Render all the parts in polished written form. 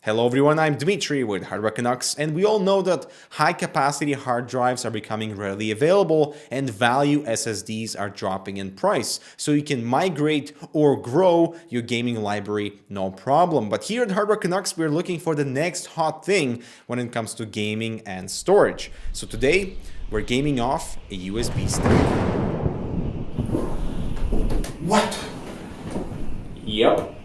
Hello everyone, I'm Dmitry with Hardware Canucks, and we all know that high-capacity hard drives are becoming readily available and value SSDs are dropping in price, so you can migrate or grow your gaming library no problem. But here at Hardware Canucks, we're looking for the next hot thing when it comes to gaming and storage. So today, we're gaming off a USB stick. What? Yep.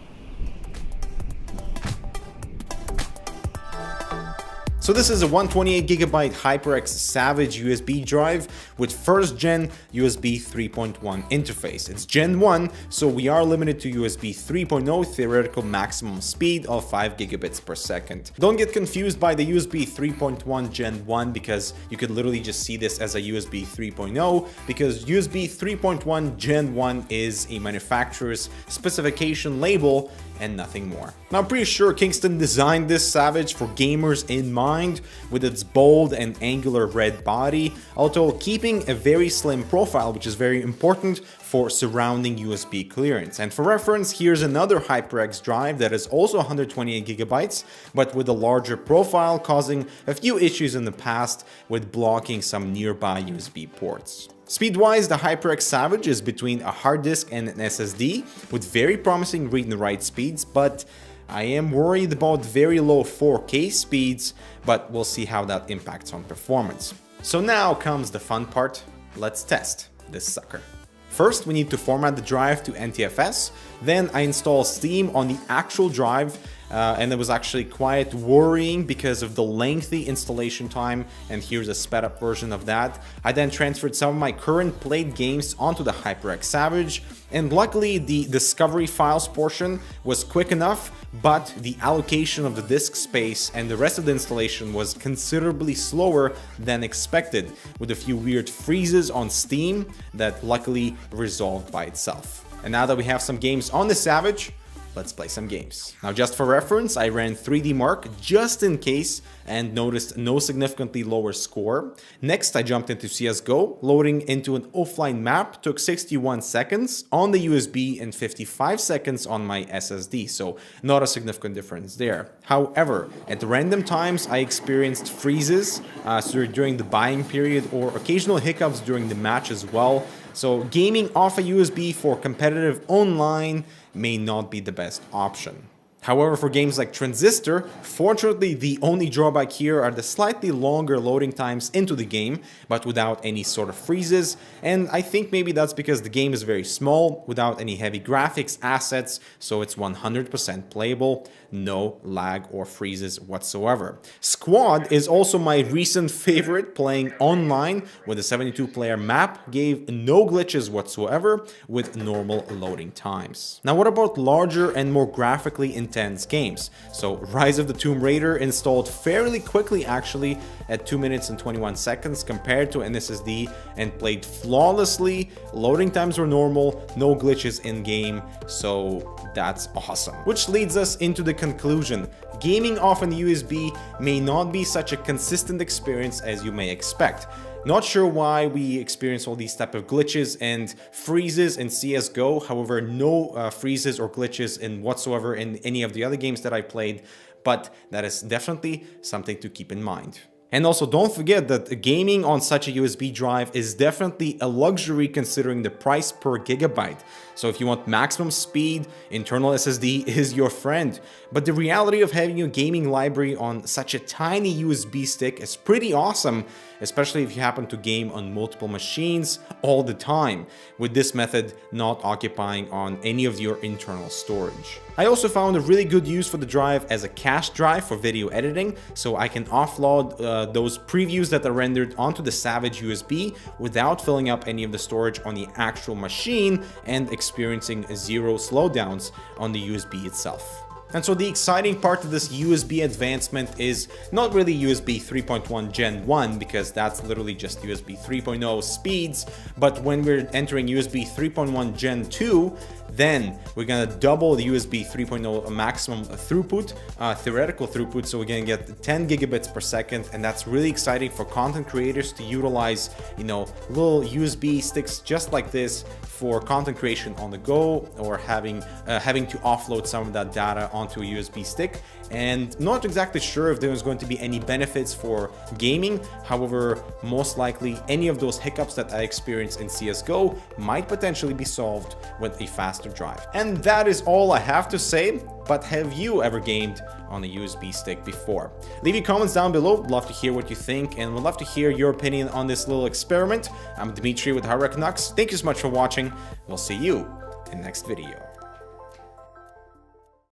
So this is a 128GB HyperX Savage USB drive with first gen USB 3.1 interface. It's Gen 1, so we are limited to USB 3.0 theoretical maximum speed of 5 gigabits per second. Don't get confused by the USB 3.1 Gen 1 because you could literally just see this as a USB 3.0 because USB 3.1 Gen 1 is a manufacturer's specification label and nothing more. Now, I'm pretty sure Kingston designed this Savage for gamers in mind with its bold and angular red body, although keeping a very slim profile, which is very important for surrounding USB clearance. And for reference, here's another HyperX drive that is also 128GB, but with a larger profile, causing a few issues in the past with blocking some nearby USB ports. Speed-wise, the HyperX Savage is between a hard disk and an SSD with very promising read and write speeds, but I am worried about very low 4K speeds, but we'll see how that impacts on performance. So now comes the fun part. Let's test this sucker. First, we need to format the drive to NTFS. Then I install Steam on the actual drive, and it was actually quite worrying because of the lengthy installation time, and here's a sped up version of that. I then transferred some of my current played games onto the HyperX Savage, and luckily the discovery files portion was quick enough, but the allocation of the disk space and the rest of the installation was considerably slower than expected, with a few weird freezes on Steam that luckily resolved by itself. And now that we have some games on the Savage, let's play some games. Now, just for reference, I ran 3D Mark just in case and noticed no significantly lower score. Next, I jumped into CSGO. Loading into an offline map took 61 seconds on the USB and 55 seconds on my SSD, so not a significant difference there. However, at random times, I experienced freezes during the buying period or occasional hiccups during the match as well. So gaming off a USB for competitive online may not be the best option. However, for games like Transistor, fortunately the only drawback here are the slightly longer loading times into the game, but without any sort of freezes, and I think maybe that's because the game is very small, without any heavy graphics assets, so it's 100% playable, no lag or freezes whatsoever. Squad is also my recent favorite, playing online with a 72-player map, gave no glitches whatsoever with normal loading times. Now, what about larger and more graphically intense games? So Rise of the Tomb Raider installed fairly quickly actually at 2 minutes and 21 seconds compared to an SSD and played flawlessly. Loading times were normal, no glitches in game, so that's awesome. Which leads us into the conclusion. Gaming off an USB may not be such a consistent experience as you may expect. Not sure why we experience all these type of glitches and freezes in CSGO, however, no freezes or glitches in whatsoever in any of the other games that I played, but that is definitely something to keep in mind. And also, don't forget that gaming on such a USB drive is definitely a luxury considering the price per gigabyte. So if you want maximum speed, internal SSD is your friend. But the reality of having a gaming library on such a tiny USB stick is pretty awesome, especially if you happen to game on multiple machines all the time, with this method not occupying on any of your internal storage. I also found a really good use for the drive as a cache drive for video editing, so I can offload those previews that are rendered onto the Savage USB without filling up any of the storage on the actual machine and experiencing zero slowdowns on the USB itself. And so the exciting part of this USB advancement is not really USB 3.1 Gen 1, because that's literally just USB 3.0 speeds, but when we're entering USB 3.1 Gen 2, then we're gonna double the USB 3.0 maximum throughput, theoretical throughput, so we're gonna get 10 gigabits per second, and that's really exciting for content creators to utilize, little USB sticks just like this for content creation on the go, or having to offload some of that data onto a USB stick and not exactly sure if there's going to be any benefits for gaming. However, most likely any of those hiccups that I experienced in CSGO might potentially be solved with a faster drive. And that is all I have to say, but have you ever gamed on a USB stick before? Leave your comments down below, love to hear what you think, and would love to hear your opinion on this little experiment. I'm Dmitry with Hardware Canucks, thank you so much for watching, we'll see you in the next video.